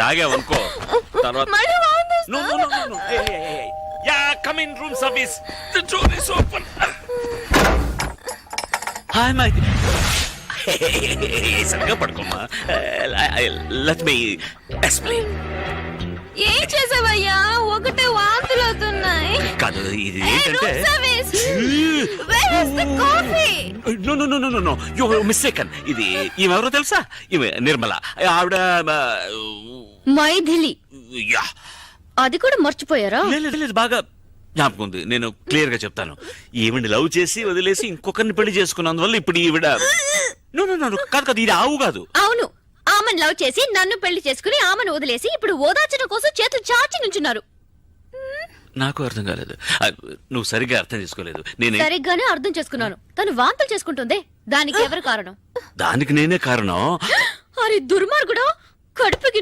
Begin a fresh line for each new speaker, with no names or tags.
తాగావనుకో తర్వాత
మళ్ళీ వాంతి
No, no, no, no, no. Hey. Yeah, come in, room service. The door is open. Hi, my. సరిగా పడుకోమ్మా. Let me explain.
ఏం చేసావయ్యా? ఒకటే వాంతులు అవుతున్నాయి.
కాదు ఇది ఏంటంటే నో యు మిస్టేకన్. ఇది ఈమెవరో తెలుసా? ఈమె నిర్మల. ఆవిడ
మైథిలి.
యా
అది కూడా మర్చిపోయారా?
లేదు బాగా జ్ఞాపకం ఉంది. నేను క్లియర్ గా చెప్తాను. ఈవిడ లవ్ చేసి వదిలేసి ఇంకొకరిని పెళ్లి చేసుకున్నందువల్ల ఇప్పుడు ఈవిడ కాదు ఇది ఆవు కాదు.
అవును, ఆమెను లవ్ చేసి నన్ను పెళ్లి చేసుకుని ఆమెను వదిలేసి ఇప్పుడు ఓదార్చడం కోసం చేతులు చాచి నుంచున్నారు.
నాకు అర్థం కాలేదు. నువ్వు సరిగ్గా అర్థం చేసుకోలేదు. నేను
సరిగ్గానే అర్థం చేసుకున్నాను. తను వాంతులు చేసుకుంటుంది. దానికి ఎవరు కారణం?
దానికి నేనే కారణం.
అరే దుర్మార్గుడు, కడుపుకి